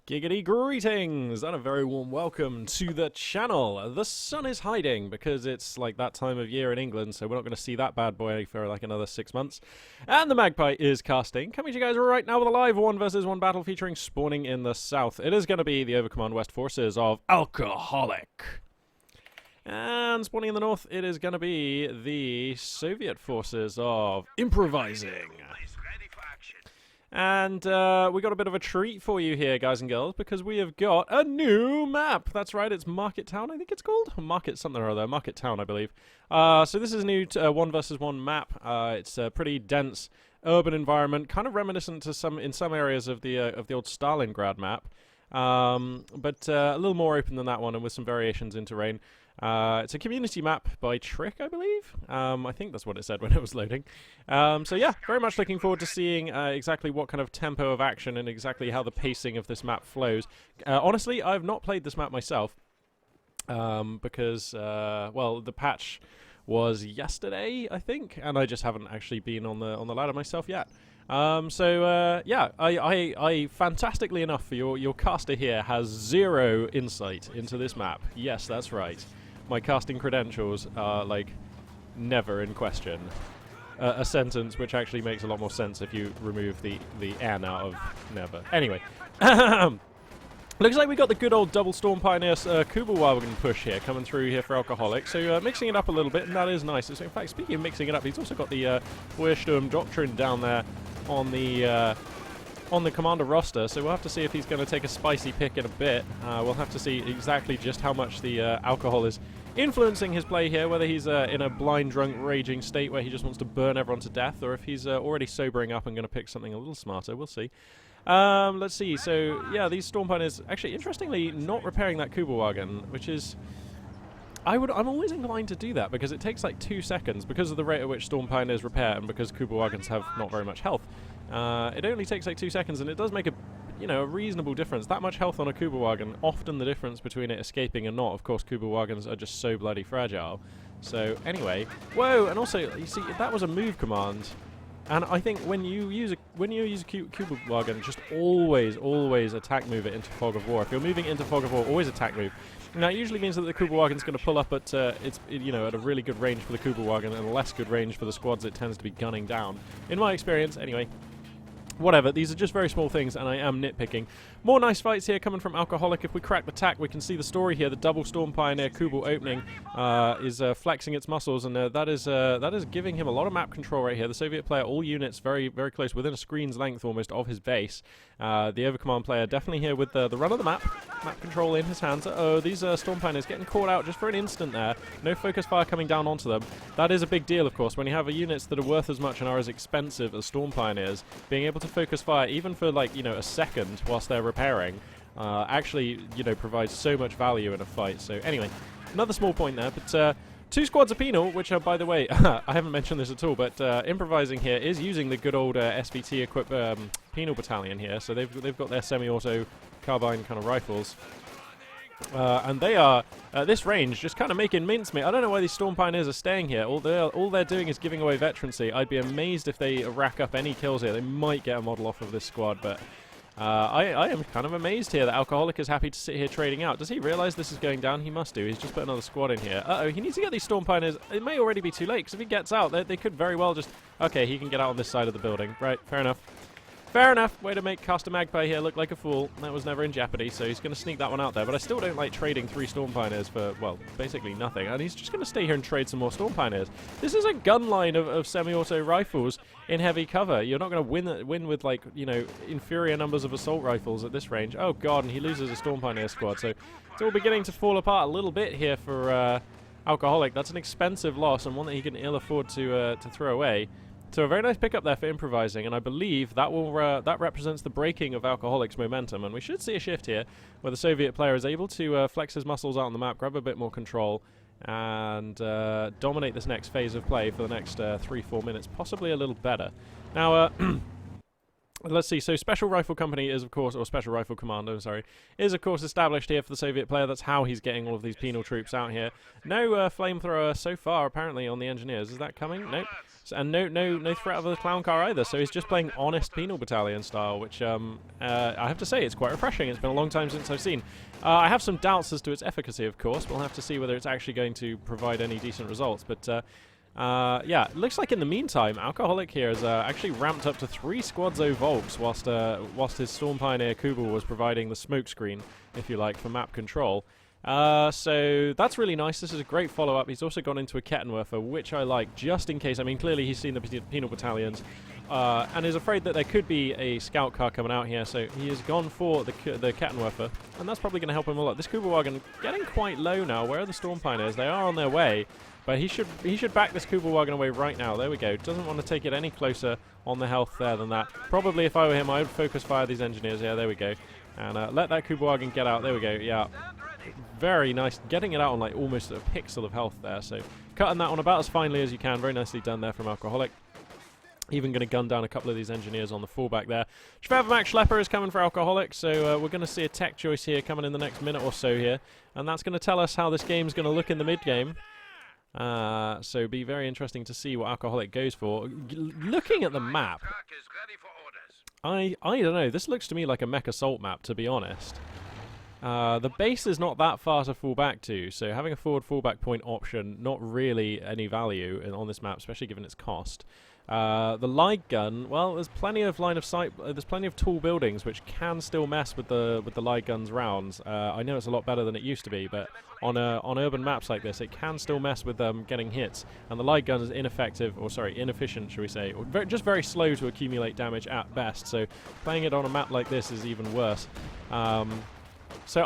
Giggity greetings and a very warm welcome to the channel. The sun is hiding because it's like that time of year in England, so we're not going to see that bad boy for like another 6 months. And the Magpie is casting, coming to you guys right now with a live 1 versus 1 battle featuring spawning in the south. It is going to be the Overcommand West forces of Alcoholic. And spawning in the north, it is going to be the Soviet forces of Improvising. And we got a bit of a treat for you here, guys and girls, because we have got a new map. That's right, it's Market Town, I think it's called. Market something or other, Market Town, I believe. So this is a new 1 versus 1 map. It's a pretty dense urban environment, kind of reminiscent to in some areas of the old Stalingrad map, but a little more open than that one, and with some variations in terrain. It's a community map by Trick, I believe. I think that's what it said when it was loading. So yeah, very much looking forward to seeing exactly what kind of tempo of action and exactly how the pacing of this map flows. Honestly, I've not played this map myself because, well, the patch was yesterday, I think, and I just haven't actually been on the ladder myself yet. Yeah, I fantastically enough for your caster here has 0 insight into this map. Yes, that's right. My casting credentials are, like, never in question. A sentence which actually makes a lot more sense if you remove the N out of never. Anyway. Looks like we got the good old double Storm Pioneer Kugelwagen push here coming through here for Alcoholic. So mixing it up a little bit, and that is nice. So in fact, speaking of mixing it up, he's also got the Feuersturm Doctrine down there on the commander roster, so we'll have to see if he's going to take a spicy pick in a bit. We'll have to see exactly just how much the alcohol is influencing his play here, whether he's in a blind, drunk, raging state where he just wants to burn everyone to death, or if he's already sobering up and going to pick something a little smarter. We'll see. Let's see. So, yeah, these Storm Pioneers, actually, interestingly, not repairing that Kugelwagen, which is... I'm always inclined to do that, because it takes like 2 seconds, because of the rate at which Storm Pioneers repair, and because Kugelwagens have not very much health. It only takes like 2 seconds, and it does make a reasonable difference. That much health on a Kugelwagen, often the difference between it escaping and not. Of course, Kugelwagens are just so bloody fragile. So, anyway. Whoa, and also, you see, that was a move command. And I think when you use a Kugelwagen, just always attack move it into Fog of War. If you're moving into Fog of War, always attack move. Now, it usually means that the Kugelwagen's going to pull up at at a really good range for the Kugelwagen and a less good range for the squads it tends to be gunning down. In my experience, anyway. Whatever, these are just very small things, and I am nitpicking. More nice fights here coming from Alcoholic. If we crack the tack, we can see the story here. The double Storm Pioneer Kubel opening is flexing its muscles, and that is giving him a lot of map control right here. The Soviet player, all units very, very close, within a screen's length almost of his base. The Overcommand player definitely here with the run of the map control in his hands. Uh-oh, these Storm Pioneers getting caught out just for an instant there. No focus fire coming down onto them. That is a big deal, of course, when you have units that are worth as much and are as expensive as Storm Pioneers. Being able to focus fire, even for like, a second whilst they're repairing, actually, provides so much value in a fight. So anyway, another small point there, but 2 squads of penal, which are, by the way, I haven't mentioned this at all, but Improvising here is using the good old SVT equipped penal battalion here. So they've got their semi-auto carbine kind of rifles. And they are, at this range, just kind of making mincemeat. I don't know why these Storm Pioneers are staying here. All they're doing is giving away veterancy. I'd be amazed if they rack up any kills here. They might get a model off of this squad, but I am kind of amazed here that Alcoholic is happy to sit here trading out. Does he realize this is going down? He must do. He's just put another squad in here. Uh-oh, he needs to get these Storm Pioneers. It may already be too late, because if he gets out, they could very well just... Okay, he can get out on this side of the building. Right, fair enough. Fair enough. Way to make Caster Magpie here look like a fool. That was never in jeopardy, so he's going to sneak that one out there. But I still don't like trading 3 Storm Pioneers for, well, basically nothing. And he's just going to stay here and trade some more Storm Pioneers. This is a gun line of semi-auto rifles in heavy cover. You're not going to win with, like, inferior numbers of assault rifles at this range. Oh, God, and he loses a Storm Pioneer squad. So it's all beginning to fall apart a little bit here for Alcoholic. That's an expensive loss and one that he can ill afford to throw away. So a very nice pickup there for Improvising, and I believe that will that represents the breaking of Alcoholic's momentum, and we should see a shift here where the Soviet player is able to flex his muscles out on the map, grab a bit more control, and dominate this next phase of play for the next 3-4 minutes, possibly a little better. Now, Let's see. So Special Rifle Company is, of course, or Special Rifle Commando, sorry, is, of course, established here for the Soviet player. That's how he's getting all of these penal troops out here. No flamethrower so far, apparently, on the engineers. Is that coming? Nope. And no threat of the clown car either. So he's just playing honest penal battalion style, which I have to say, it's quite refreshing. It's been a long time since I've seen. I have some doubts as to its efficacy, of course. We'll have to see whether it's actually going to provide any decent results. But yeah, it looks like in the meantime, Alcoholic here has actually ramped up to 3 Squadzo Volks whilst his Storm Pioneer Kubel was providing the smoke screen, if you like, for map control. So that's really nice. This is a great follow-up. He's also gone into a Kettenwerfer, which I like, just in case. I mean, clearly he's seen the penal battalions and is afraid that there could be a scout car coming out here, so he has gone for the Kettenwerfer, and that's probably going to help him a lot. This Kubelwagen getting quite low now. Where are the Storm Pioneers? They are on their way, but he should back this Kubelwagen away right now. There we go. Doesn't want to take it any closer on the health there than that. Probably if I were him, I would focus fire these engineers. Yeah, there we go. And let that Kubelwagen get out. There we go. Yeah. Very nice. Getting it out on like almost a pixel of health there. So cutting that on about as finely as you can. Very nicely done there from Alcoholic. Even going to gun down a couple of these engineers on the fallback there. Schwervermax Schlepper is coming for Alcoholic, so we're going to see a tech choice here coming in the next minute or so here. And that's going to tell us how this game's going to look in the mid-game. So it'll be very interesting to see what Alcoholic goes for. Looking at the map, I don't know. This looks to me like a mech assault map, to be honest. The base is not that far to fall back to, so having a forward fallback point option, not really any value on this map, especially given its cost. The light gun, well, there's plenty of line of sight, there's plenty of tall buildings which can still mess with the light gun's rounds. I know it's a lot better than it used to be, but on urban maps like this, it can still mess with getting hits, and the light gun is ineffective, or sorry, inefficient, shall we say, or just very slow to accumulate damage at best, so playing it on a map like this is even worse. So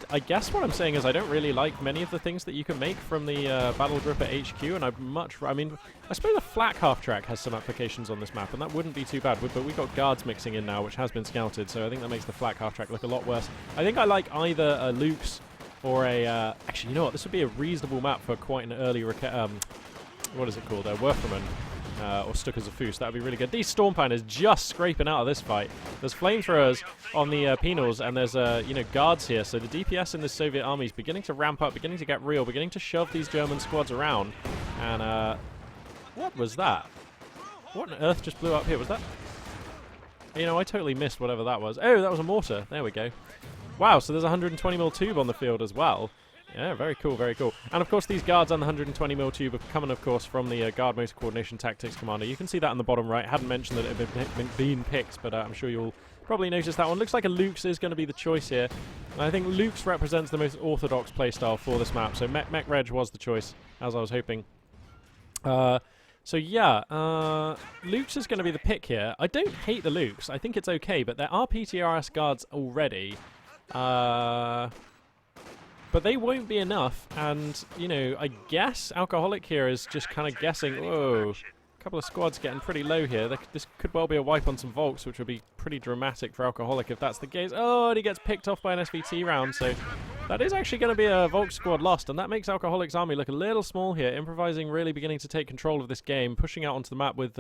I guess what I'm saying is I don't really like many of the things that you can make from the Battle Gripper HQ, and I mean, I suppose a flak half-track has some applications on this map, and that wouldn't be too bad, but we've got guards mixing in now, which has been scouted, so I think that makes the flak half-track look a lot worse. I think I like either a Luke's or a... actually, you know what, this would be a reasonable map for quite an early... what is it called? Werferman. Or Stuckers of Foos. That would be really good. These Storm Pioneers just scraping out of this fight. There's flamethrowers on the penals, and there's guards here. So the DPS in the Soviet army is beginning to ramp up, beginning to get real, beginning to shove these German squads around. And what was that? What on earth just blew up here? Was that? You know, I totally missed whatever that was. Oh, that was a mortar. There we go. Wow. So there's a 120mm tube on the field as well. Yeah, very cool, very cool. And of course these guards on the 120mm tube are coming, of course, from the Guard Motor Coordination Tactics Commander. You can see that on the bottom right. I hadn't mentioned that it had been picked, but I'm sure you'll probably notice that one. Looks like a Luke's is going to be the choice here. And I think Luke's represents the most orthodox playstyle for this map, so Mech Reg was the choice, as I was hoping. So yeah, Luke's is going to be the pick here. I don't hate the Luke's. I think it's okay, but there are PTRS guards already. But they won't be enough, and, you know, I guess Alcoholic here is just kind of guessing, whoa, a couple of squads getting pretty low here. This could well be a wipe on some Volks, which would be pretty dramatic for Alcoholic if that's the case. Oh, and he gets picked off by an SVT round, so that is actually going to be a Volk squad lost, and that makes Alcoholic's army look a little small here. Improvising really beginning to take control of this game, pushing out onto the map with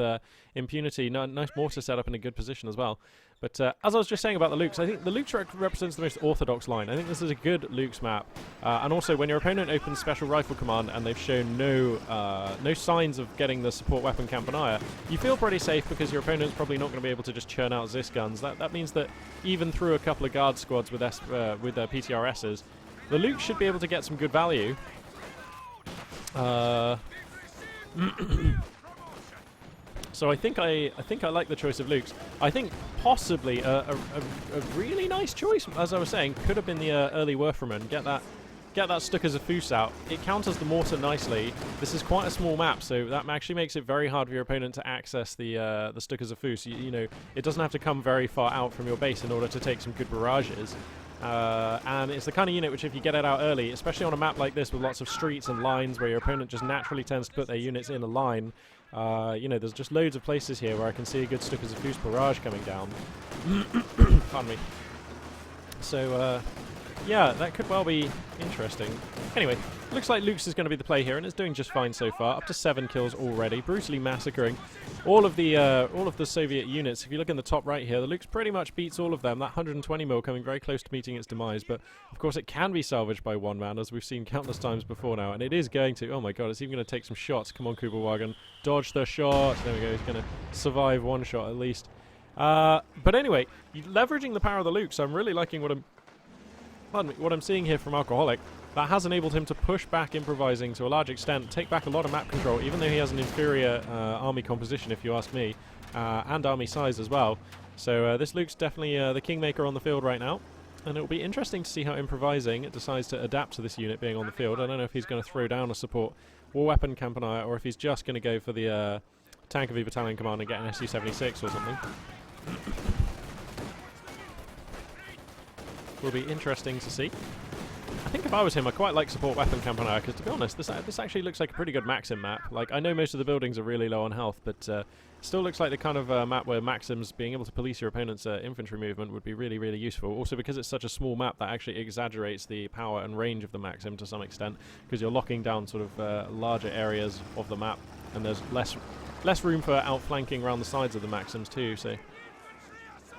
impunity. Nice mortar setup in a good position as well. But as I was just saying about the Lukes, I think the Lukes represents the most orthodox line. I think this is a good Lukes map. And also, when your opponent opens Special Rifle Command and they've shown no signs of getting the support weapon Campanile, you feel pretty safe because your opponent's probably not going to be able to just churn out Zis guns. That means that even through a couple of guard squads with PTRSs, the Luke should be able to get some good value. So I think I like the choice of Luke's. I think possibly a really nice choice, as I was saying, could have been the early Werferman. Get that Stuckers of Foos out. It counters the mortar nicely. This is quite a small map, so that actually makes it very hard for your opponent to access the Stuckers of Foos. You know, it doesn't have to come very far out from your base in order to take some good barrages. And it's the kind of unit which, if you get it out early, especially on a map like this with lots of streets and lines where your opponent just naturally tends to put their units in a line, you know, there's just loads of places here where I can see a good Stuckers of Foos barrage coming down. Pardon me. So, Yeah, that could well be interesting. Anyway, looks like Luke's is going to be the play here, and it's doing just fine so far. Up to 7 kills already, brutally massacring all of the Soviet units. If you look in the top right here, the Luke's pretty much beats all of them. That 120 mil coming very close to meeting its demise, but of course it can be salvaged by one man, as we've seen countless times before now, and it is going to. Oh my god, it's even going to take some shots. Come on, Kugelwagen, dodge the shot. There we go. He's going to survive one shot at least. But anyway, leveraging the power of the Luke, I'm really liking what I'm seeing here from Alcoholic. That has enabled him to push back Improvising to a large extent, take back a lot of map control, even though he has an inferior army composition, if you ask me, and army size as well. So this Luke's definitely the kingmaker on the field right now, and it'll be interesting to see how Improvising decides to adapt to this unit being on the field. I don't know if he's going to throw down a support war weapon Campanier, or if he's just going to go for the Tank of the Battalion Command and get an SU-76 or something. Will be interesting to see. I think if I was him, I quite like support weapon Campanier, because to be honest, this actually looks like a pretty good Maxim map. Like, I know most of the buildings are really low on health, but still looks like the kind of map where Maxims being able to police your opponent's infantry movement would be really, really useful. Also, because it's such a small map, that actually exaggerates the power and range of the Maxim to some extent, because you're locking down sort of larger areas of the map, and there's less room for outflanking around the sides of the Maxims too, so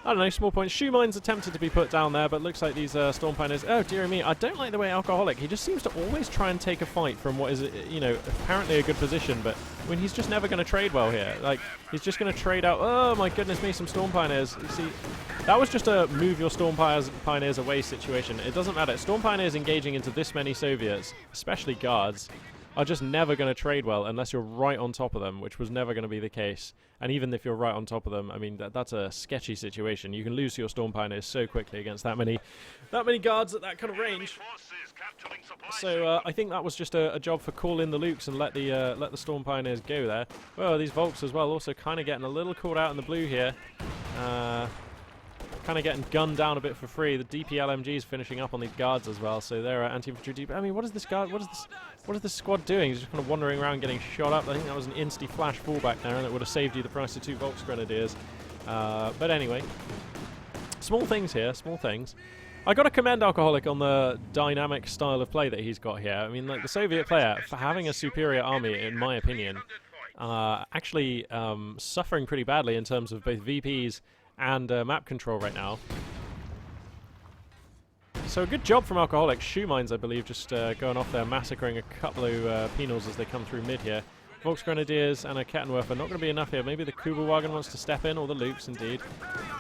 I don't know, small points. Shoe mines attempted to be put down there, but looks like these Storm Pioneers... Oh, dear me, I don't like the way Alcoholic... He just seems to always try and take a fight from what is, you know, apparently a good position, but I mean, he's just never going to trade well here. Like, he's just going to trade out... Oh, my goodness me, some Storm Pioneers. You see, that was just a move your Storm Pioneers away situation. It doesn't matter. Storm Pioneers engaging into this many Soviets, especially Guards, are just never going to trade well unless you're right on top of them, which was never going to be the case. And even if you're right on top of them, I mean, that's a sketchy situation. You can lose your Storm Pioneers so quickly against that many Guards at that kind of range. So I think that was just a job for call in the Lukes and let the Storm Pioneers go there. Well, these Volks as well, also kind of getting a little caught out in the blue here. Kind of getting gunned down a bit for free. The DPLMGs finishing up on these Guards as well, so they're anti-infantry DP. I mean, what is this squad doing? He's just kind of wandering around getting shot up. I think that was an insty-flash fallback there, and that would have saved you the price of 2 Volksgrenadiers. But anyway, small things here, small things. I got to commend Alcoholic on the dynamic style of play that he's got here. I mean, like, the Soviet player, for having a superior army, in my opinion, actually suffering pretty badly in terms of both VPs and map control right now. So a good job from Alcoholic. Shoe mines, I believe, just going off there, massacring a couple of penals as they come through mid here. Volksgrenadiers and a Kettenwerfer not going to be enough here. Maybe the Kugelwagen wants to step in, or the Lukes indeed.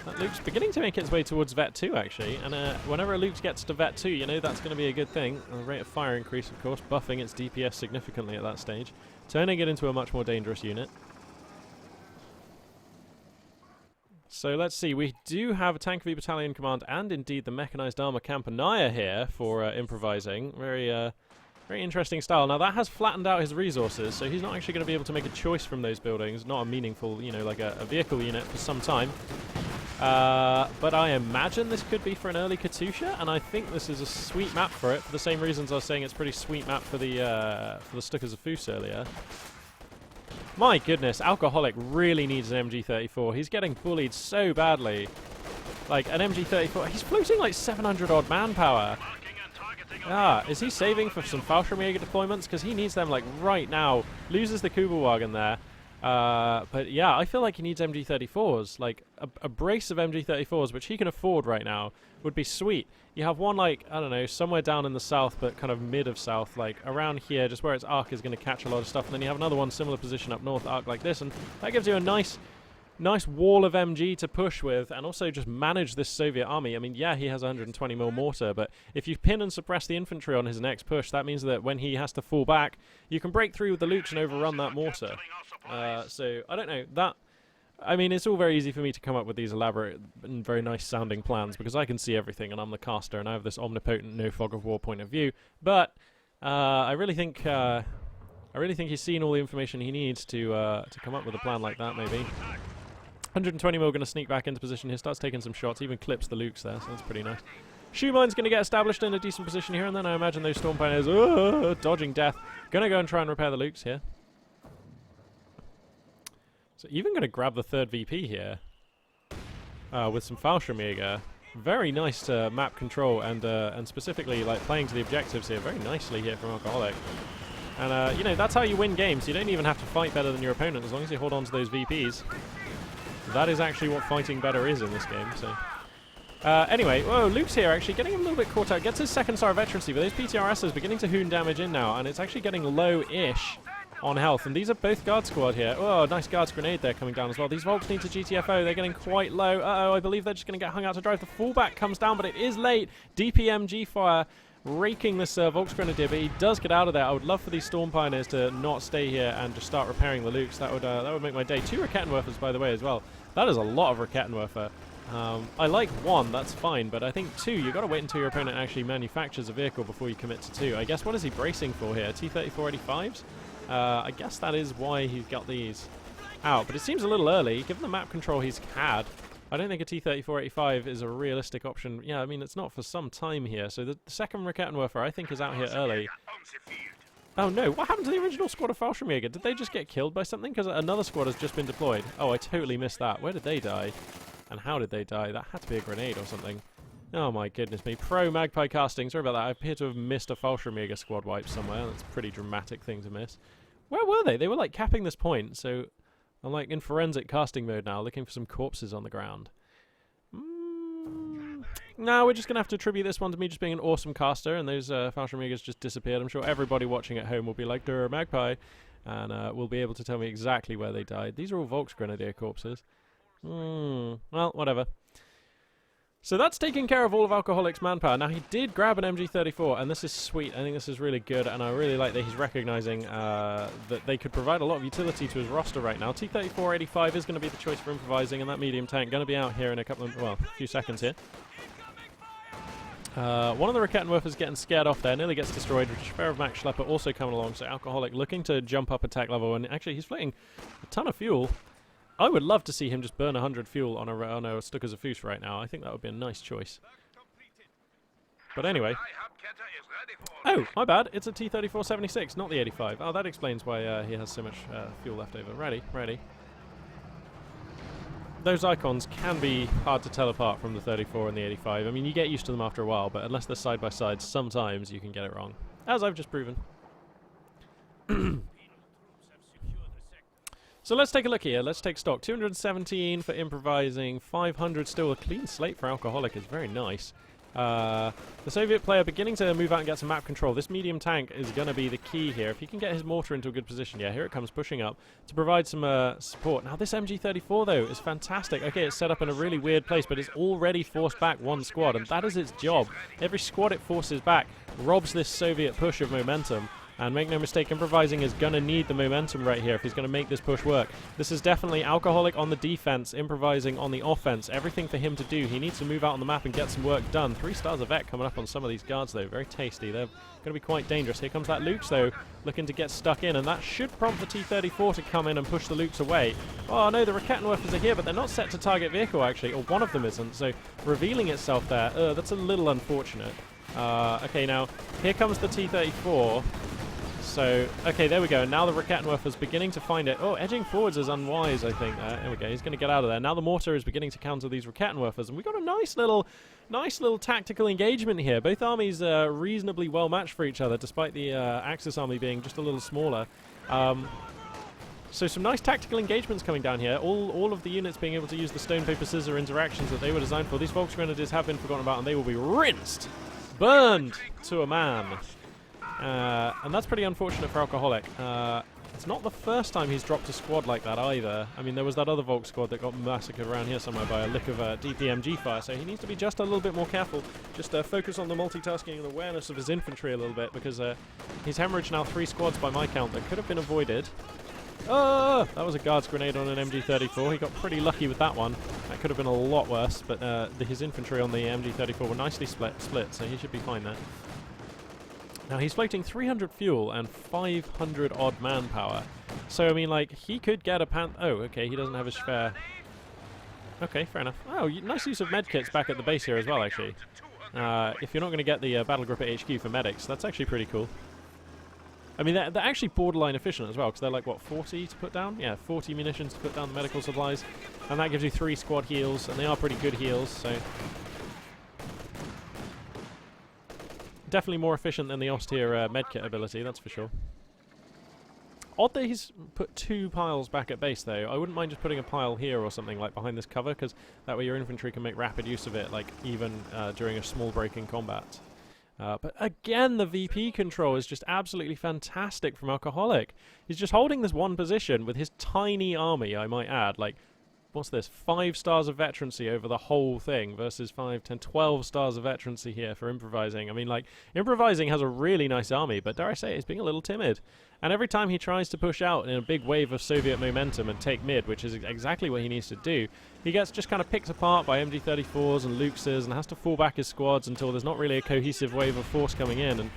That Luke's beginning to make its way towards Vet 2 actually, and whenever a Luke gets to Vet 2, you know that's going to be a good thing. The rate of fire increase, of course, buffing its DPS significantly at that stage, turning it into a much more dangerous unit. So let's see, we do have a Tank V Battalion Command and indeed the Mechanized Armor Campanier here for Improvising. Very interesting style. Now that has flattened out his resources, so he's not actually going to be able to make a choice from those buildings, not a meaningful, you know, like a vehicle unit for some time. But I imagine this could be for an early Katusha, and I think this is a sweet map for it, for the same reasons I was saying it's a pretty sweet map for the Stukas of Foos earlier. My goodness, Alcoholic really needs an MG34. He's getting bullied so badly. Like, an MG34, he's floating like 700 odd manpower. Is he saving for some Fallschirmjäger deployments? Because he needs them like right now. Loses the Kugelwagen there. But yeah, I feel like he needs MG34s. Like, a brace of MG34s, which he can afford right now, would be sweet. You have one, like, I don't know, somewhere down in the south, but kind of mid of south, like around here, just where its arc is going to catch a lot of stuff. And then you have another one, similar position up north, arc like this. And that gives you a nice wall of MG to push with, and also just manage this Soviet army. I mean, yeah, he has 120 mil mortar, but if you pin and suppress the infantry on his next push, that means that when he has to fall back, you can break through with the Lukes and overrun that mortar. So, I don't know, that... I mean, it's all very easy for me to come up with these elaborate and very nice sounding plans, because I can see everything, and I'm the caster, and I have this omnipotent no fog of war point of view, but I really think he's seen all the information he needs to come up with a plan like that, maybe. 120 mil going to sneak back into position here, starts taking some shots, even clips the Lukes there, so that's pretty nice. Shoe mine's going to get established in a decent position here, and then I imagine those Storm Pioneers, dodging death, going to go and try and repair the Lukes here. So even going to grab the third VP here with some Fallschirmjäger. Very nice map control and specifically like playing to the objectives here very nicely here from Alcoholic. And you know, that's how you win games. You don't even have to fight better than your opponent as long as you hold on to those VPs. That is actually what fighting better is in this game. So anyway, whoa, Luke's here actually getting him a little bit caught out. Gets his second star of veterancy, but those PTRSs beginning to hoon damage in now, and it's actually getting low-ish on health. And these are both guard squad here. Oh, nice guards grenade there coming down as well. These Volks need to GTFO. They're getting quite low. Uh-oh, I believe they're just going to get hung out to drive. The fullback comes down, but it is late. DPMG fire raking this Volks Grenadier, but he does get out of there. I would love for these Storm Pioneers to not stay here and just start repairing the Lukes. That would make my day. 2 Rakettenwerfers, by the way, as well. That is a lot of Rakettenwerfer. I like 1, that's fine, but I think 2, you've got to wait until your opponent actually manufactures a vehicle before you commit to 2. I guess, what is he bracing for here? T-3485s? I guess that is why he's got these out, but it seems a little early. Given the map control he's had, I don't think a T-3485 is a realistic option. Yeah, I mean, it's not for some time here, so the second Rakettenwerfer, I think, is out here early. Oh no, what happened to the original squad of Fallschirmjäger? Did they just get killed by something? Because another squad has just been deployed. Oh, I totally missed that. Where did they die? And how did they die? That had to be a grenade or something. Oh my goodness me. Pro Magpie casting. Sorry about that. I appear to have missed a Fallschirmjäger squad wipe somewhere. That's a pretty dramatic thing to miss. Where were they? They were like capping this point, so I'm like in forensic casting mode now, looking for some corpses on the ground. No, we're just going to have to attribute this one to me just being an awesome caster, and those Fallschirmjägers just disappeared. I'm sure everybody watching at home will be like, "Durr, Magpie," and will be able to tell me exactly where they died. These are all Volks Grenadier corpses. Well, whatever. So that's taking care of all of Alcoholic's manpower. Now, he did grab an MG34, and this is sweet. I think this is really good, and I really like that he's recognizing that they could provide a lot of utility to his roster right now. T-3485 is going to be the choice for improvising, and that medium tank going to be out here in a couple of, well, a few seconds here. One of the Rakettenwerfers getting scared off there, nearly gets destroyed, which is fair of Max Schlepper also coming along, so Alcoholic looking to jump up attack level, and actually he's flitting a ton of fuel. I would love to see him just burn 100 fuel on a Stuckers of Foos right now. I think that would be a nice choice. But anyway. Oh, my bad. It's a T-3476, not the 85. Oh, that explains why he has so much fuel left over. Ready. Those icons can be hard to tell apart from the 34 and the 85. I mean, you get used to them after a while, but unless they're side by side, sometimes you can get it wrong. As I've just proven. So let's take a look here. Let's take stock. 217 for improvising. 500 still. A clean slate for Alcoholic is very nice. The Soviet player beginning to move out and get some map control. This medium tank is going to be the key here. If he can get his mortar into a good position. Yeah, here it comes pushing up to provide some support. Now this MG34 though is fantastic. Okay, it's set up in a really weird place, but it's already forced back one squad, and that is its job. Every squad it forces back robs this Soviet push of momentum. And make no mistake, improvising is going to need the momentum right here if he's going to make this push work. This is definitely Alcoholic on the defense, improvising on the offense. Everything for him to do. He needs to move out on the map and get some work done. 3 stars of Vet coming up on some of these guards, though. Very tasty. They're going to be quite dangerous. Here comes that Lukes, though, looking to get stuck in. And that should prompt the T-34 to come in and push the Lukes away. Oh, no, the Rakettenwerfers are here, but they're not set to target vehicle, actually. Or one of them isn't. So revealing itself there, that's a little unfortunate. Okay, now, here comes the T-34. So, okay, there we go. Now the Rakettenwerfer's beginning to find it. Oh, edging forwards is unwise, I think. There we go. He's going to get out of there. Now the mortar is beginning to counter these Rakettenwerfers, and we've got a nice little tactical engagement here. Both armies are reasonably well matched for each other, despite the Axis army being just a little smaller. So some nice tactical engagements coming down here. All of the units being able to use the stone, paper, scissor interactions that they were designed for. These Volks Grenadiers have been forgotten about, and they will be rinsed, burned to a man. And that's pretty unfortunate for Alcoholic. It's not the first time he's dropped a squad like that either. I mean, there was that other Volk squad that got massacred around here somewhere by a lick of DPMG fire, so he needs to be just a little bit more careful. Just focus on the multitasking and awareness of his infantry a little bit, because he's hemorrhaged now 3 squads by my count that could have been avoided. Oh, that was a guard's grenade on an MG34. He got pretty lucky with that one. That could have been a lot worse, but his infantry on the MG34 were nicely split, so he should be fine there. Now, he's floating 300 fuel and 500 odd manpower. So, I mean, like, he could get a Oh, okay, he doesn't have his spare. Okay, fair enough. Oh, nice use of medkits back at the base here as well, actually. If you're not going to get the battle group at HQ for medics, that's actually pretty cool. I mean, they're actually borderline efficient as well, because they're like, what, 40 to put down? Yeah, 40 munitions to put down the medical supplies. And that gives you 3 squad heals, and they are pretty good heals, so Definitely more efficient than the Ostier medkit ability, that's for sure. Odd that he's put 2 piles back at base, though. I wouldn't mind just putting a pile here or something, like behind this cover, because that way your infantry can make rapid use of it, like even during a small break in combat. But again, the VP control is just absolutely fantastic from Alcoholic. He's just holding this one position with his tiny army, I might add. Like, what's this? 5 stars of veterancy over the whole thing versus 5, 10, 12 stars of veterancy here for Improvising. I mean, like, Improvising has a really nice army, but dare I say, he's being a little timid. And every time he tries to push out in a big wave of Soviet momentum and take mid, which is exactly what he needs to do, he gets just kind of picked apart by MG34s and Luxes and has to fall back his squads until there's not really a cohesive wave of force coming in. And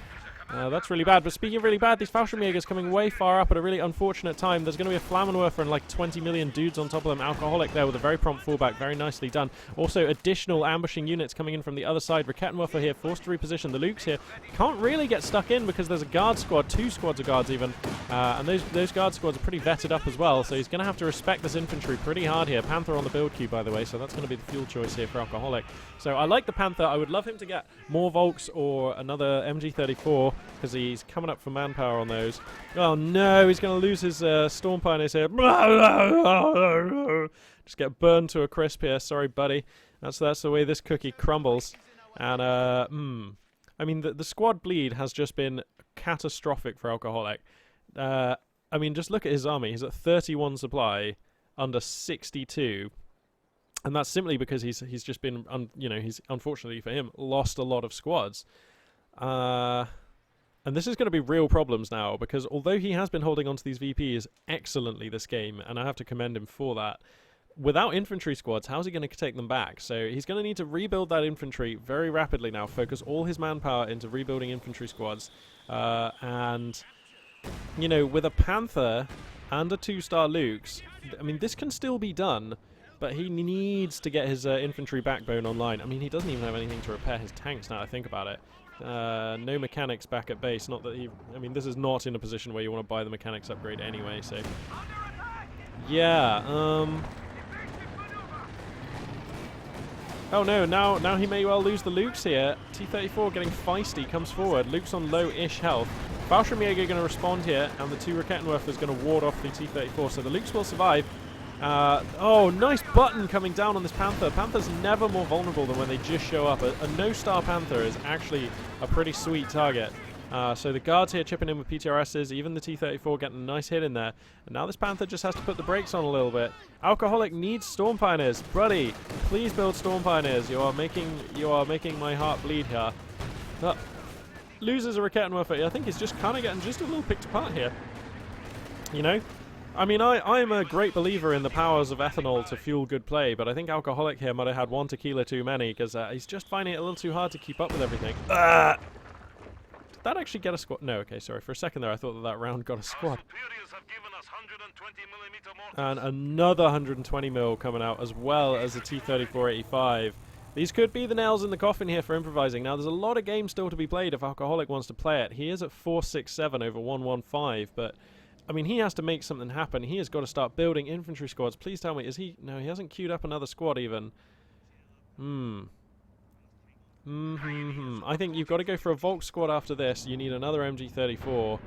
that's really bad. But speaking of really bad, these Fallschirmjägers coming way far up at a really unfortunate time. There's going to be a Flammenwerfer and like 20 million dudes on top of them. Alcoholic there with a very prompt fallback. Very nicely done. Also, additional ambushing units coming in from the other side. Rakettenwerfer here, forced to reposition. The Lukes here can't really get stuck in because there's a guard squad, 2 squads of guards even. And those guard squads are pretty vetted up as well. So he's going to have to respect this infantry pretty hard here. Panther on the build queue, by the way. So that's going to be the fuel choice here for Alcoholic. So I like the Panther. I would love him to get more Volks or another MG34 because he's coming up for manpower on those. Oh no, he's going to lose his Storm Pioneers here. Just get burned to a crisp here. Sorry, buddy. That's the way this cookie crumbles. And, I mean, the squad bleed has just been catastrophic for Alcoholic. I mean, just look at his army. He's at 31 supply, under 62. And that's simply because he's just been, he's, unfortunately for him, lost a lot of squads. And this is going to be real problems now, because although he has been holding on to these VPs excellently this game, and I have to commend him for that, without infantry squads, how's he going to take them back? So he's going to need to rebuild that infantry very rapidly now, focus all his manpower into rebuilding infantry squads. And, you know, with a Panther and a 2-star Lukes, I mean, this can still be done, but he needs to get his infantry backbone online. I mean, he doesn't even have anything to repair his tanks now I think about it. No mechanics back at base. Not that he... I mean, this is not in a position where you want to buy the mechanics upgrade anyway, so... Yeah, Oh no, now he may well lose the Lukes here. T-34 getting feisty, comes forward. Lukes on low-ish health. Fallschirmjäger going to respond here, and the 2 Rakettenwerfer going to ward off the T-34, so the Lukes will survive. Oh, nice button coming down on this Panther. Panther's never more vulnerable than when they just show up. A no-star Panther is actually a pretty sweet target. So the guards here chipping in with PTRSs, even the T-34 getting a nice hit in there. And now this Panther just has to put the brakes on a little bit. Alcoholic needs Storm Pioneers. Buddy, please build Storm Pioneers. You are making my heart bleed here. Loses a Rakettenwerfer. I think he's just kind of getting just a little picked apart here. You know? I mean, I'm a great believer in the powers of ethanol to fuel good play, but I think Alcoholic here might have had 1 tequila too many, because he's just finding it a little too hard to keep up with everything. Did that actually get a squad? No, okay, sorry. For a second there, I thought that round got a squad. And another 120 mil coming out, as well as the T-34-85. These could be the nails in the coffin here for Improvising. Now, there's a lot of games still to be played if Alcoholic wants to play it. He is at 467 over 115, but... I mean, he has to make something happen. He has got to start building infantry squads. Please tell me, is he... No, he hasn't queued up another squad even. I think you've got to go for a Volk squad after this. You need another MG34.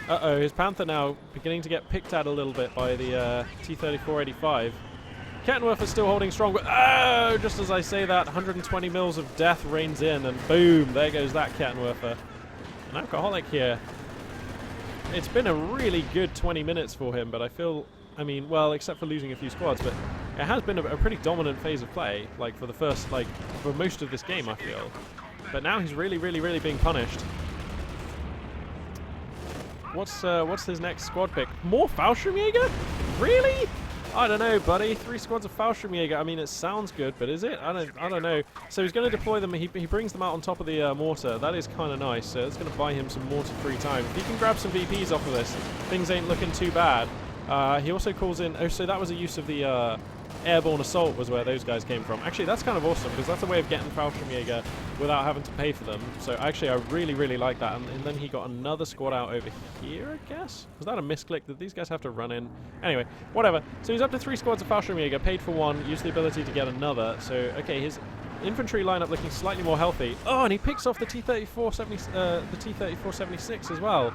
Uh-oh, his Panther now beginning to get picked at a little bit by the T-34-85. Kettenwerfer's still holding strong, but oh, just as I say that, 120 mils of death rains in, and boom, there goes that Kettenwerfer. An Alcoholic here. It's been a really good 20 minutes for him, but I feel, I mean, well, except for losing a few squads, but it has been a pretty dominant phase of play, like for the first, like, for most of this game, I feel. But now he's really, really, really being punished. What's his next squad pick? More Fallschirmjäger? Really? I don't know, buddy. 3 squads of Fallschirmjäger. I mean, it sounds good, but is it? I don't know. So he's going to deploy them. He brings them out on top of the mortar. That is kind of nice. So it's going to buy him some mortar-free time. If he can grab some VPs off of this, things ain't looking too bad. He also calls in... Oh, so that was a use of the airborne assault was where those guys came from. Actually, that's kind of awesome, because that's a way of getting Fallschirmjäger without having to pay for them. So actually, I really, really like that. And then he got another squad out over here, I guess? Was that a misclick? Did these guys have to run in? Anyway, whatever. So he's up to 3 squads of Fallschirmjäger, paid for 1, used the ability to get another. So, okay, his infantry lineup looking slightly more healthy. Oh, and he picks off the T-34-76 as well.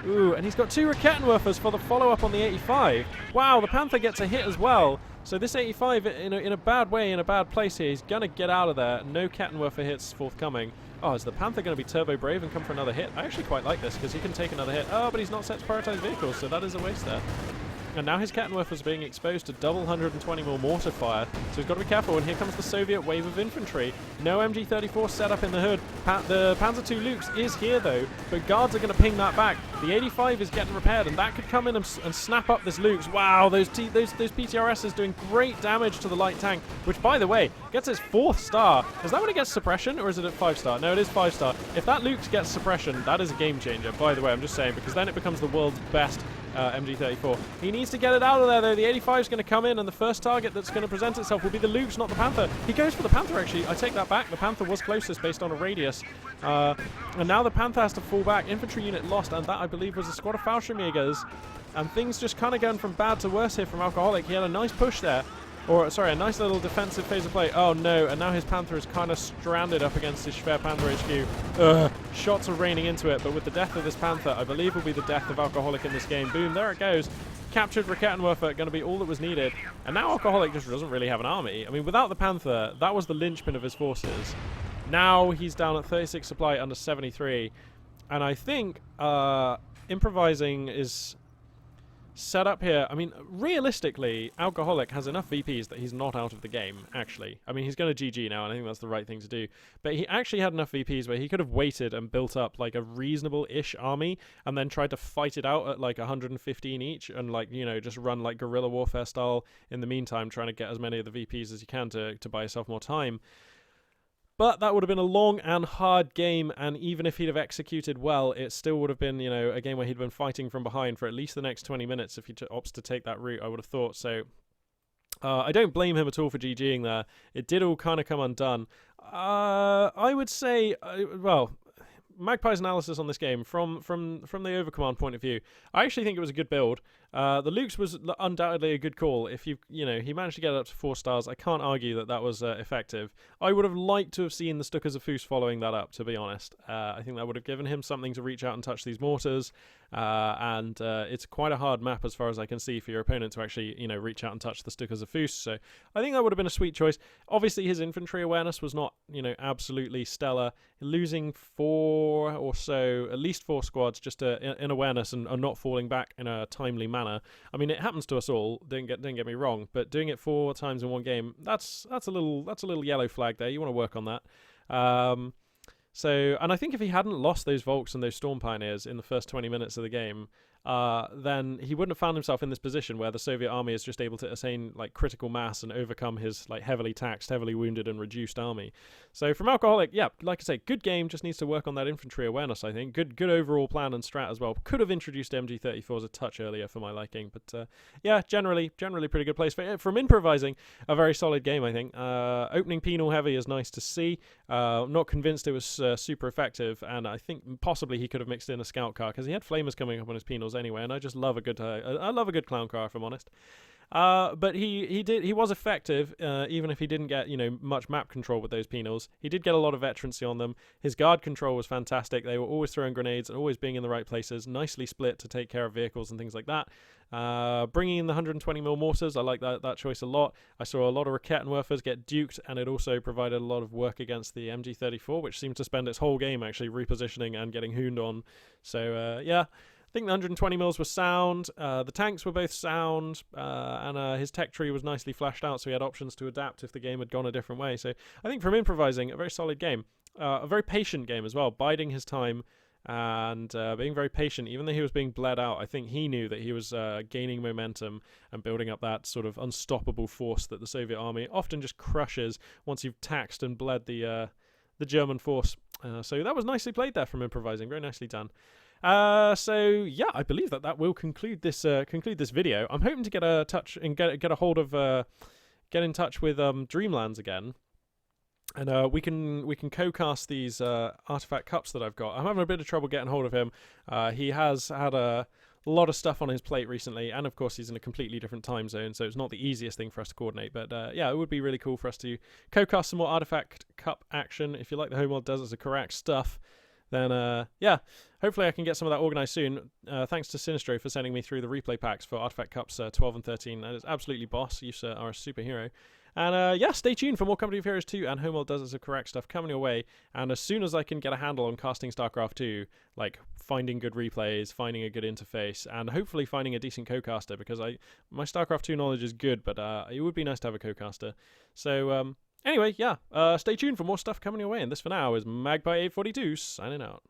Ooh, and he's got 2 Rakettenwerfers for the follow-up on the 85. Wow, the Panther gets a hit as well. So this 85 in a bad way, in a bad place here. He's going to get out of there. No Kettenwerfer hits forthcoming. Oh, is the Panther going to be turbo brave and come for another hit? I actually quite like this because he can take another hit. Oh, but he's not set to prioritize vehicles, so that is a waste there. And now his Kettenwerfer's being exposed to double 120mm mortar fire, so he's got to be careful. And here comes the Soviet wave of infantry. No MG-34 set up in the hood. The Panzer II Lukes is here though, but guards are going to ping that back. The 85 is getting repaired, and that could come in and snap up this Lukes. Wow, those PTRSs doing great damage to the light tank, which by the way gets its 4th star. Is that when it gets suppression, or is it at 5-star? No, it is 5-star. If that Lukes gets suppression, that is a game changer. By the way, I'm just saying, because then it becomes the world's best MG-34. He needs to get it out of there though. The 85 is going to come in, and the first target that's going to present itself will be the Lukes, not the Panther. He goes for the Panther actually. I take that back. The Panther was closest based on a radius. And now the Panther has to fall back. Infantry unit lost, and that I believe was a squad of Fallschirmjägers. And things just kind of going from bad to worse here from Alcoholic. He had a nice push there. Or, sorry, a nice little defensive phase of play. Oh no, and now his Panther is kind of stranded up against his Schwerpanzer HQ. Shots are raining into it, but with the death of this Panther, I believe will be the death of Alcoholic in this game. Boom, there it goes. Captured Rakettenwerfer, going to be all that was needed. And now Alcoholic just doesn't really have an army. I mean, without the Panther, that was the linchpin of his forces. Now he's down at 36 supply under 73. And I think Improvising is set up here. I mean, realistically, Alcoholic has enough VPs that he's not out of the game, actually. I mean, he's going to GG now, and I think that's the right thing to do. But he actually had enough VPs where he could have waited and built up, like, a reasonable-ish army, and then tried to fight it out at, like, 115 each, and, like, you know, just run, like, guerrilla warfare style in the meantime, trying to get as many of the VPs as you can to buy yourself more time. But that would have been a long and hard game, and even if he'd have executed well, it still would have been, you know, a game where he'd been fighting from behind for at least the next 20 minutes if he opts to take that route, I would have thought. So I don't blame him at all for GGing there. It did all kind of come undone. I would say, well, Magpie's analysis on this game from the Overcommand point of view, I actually think it was a good build. The Lukes was undoubtedly a good call. If he managed to get up to 4 stars, I can't argue that was effective. I would have liked to have seen the Stukas of Foos following that up, to be honest. I think that would have given him something to reach out and touch these mortars. And it's quite a hard map as far as I can see for your opponent to actually, you know, reach out and touch the Stukas of Foos. So I think that would have been a sweet choice. Obviously, his infantry awareness was not, you know, absolutely stellar. Losing 4 or so, at least 4 squads just in awareness and not falling back in a timely manner. I mean, it happens to us all. Don't get me wrong, but doing it 4 times in one game, that's a little yellow flag there. You want to work on that. So, and I think if he hadn't lost those Volks and those Storm Pioneers in the first 20 minutes of the game, then he wouldn't have found himself in this position where the Soviet army is just able to attain like critical mass and overcome his like heavily taxed, heavily wounded and reduced army. So from Alcoholic, yeah, like I say, good game, just needs to work on that infantry awareness, I think. Good overall plan and strat as well. Could have introduced MG-34s a touch earlier for my liking, but yeah, generally pretty good place. From Improvising, a very solid game, I think. Opening penal heavy is nice to see. Not convinced it was super effective, and I think possibly he could have mixed in a scout car because he had flamers coming up on his penals anyway, and I just love a good clown car, if I'm honest. But he was effective, even if he didn't get, you know, much map control with those penals. He did get a lot of veterancy on them. His guard control was fantastic. They were always throwing grenades and always being in the right places, nicely split to take care of vehicles and things like that. Bringing in the 120mm mortars, I like that choice a lot. I saw a lot of Rakettenwerfers get duked, and it also provided a lot of work against the MG-34, which seemed to spend its whole game actually repositioning and getting hooned on. So yeah, I think the 120mm were sound, the tanks were both sound, and his tech tree was nicely flashed out, so he had options to adapt if the game had gone a different way. So I think from Improvising, a very solid game. A very patient game as well, biding his time and being very patient. Even though he was being bled out, I think he knew that he was gaining momentum and building up that sort of unstoppable force that the Soviet army often just crushes once you've taxed and bled the German force. So that was nicely played there from Improvising, very nicely done. So yeah, I believe that will conclude this video. I'm hoping to get a touch and get a hold of get in touch with Dreamlands again, and we can co-cast these artifact cups that I've got. I'm having a bit of trouble getting hold of him. He has had a a lot of stuff on his plate recently, and of course he's in a completely different time zone, so it's not the easiest thing for us to coordinate. But yeah, it would be really cool for us to co-cast some more Artifact Cup action. If you like the Homeworld Deserts of Karak stuff, then yeah, hopefully I can get some of that organised soon. Thanks to Sinistro for sending me through the replay packs for Artifact Cups 12 and 13. That is absolutely boss. You sir are a superhero. And yeah, stay tuned for more Company of Heroes 2 and Homeworld Deserts of Karak stuff coming your way. And as soon as I can get a handle on casting StarCraft 2, like finding good replays, finding a good interface, and hopefully finding a decent co-caster, because my StarCraft 2 knowledge is good, but it would be nice to have a co-caster. So anyway, yeah, stay tuned for more stuff coming your way. And this for now is Magpie842 signing out.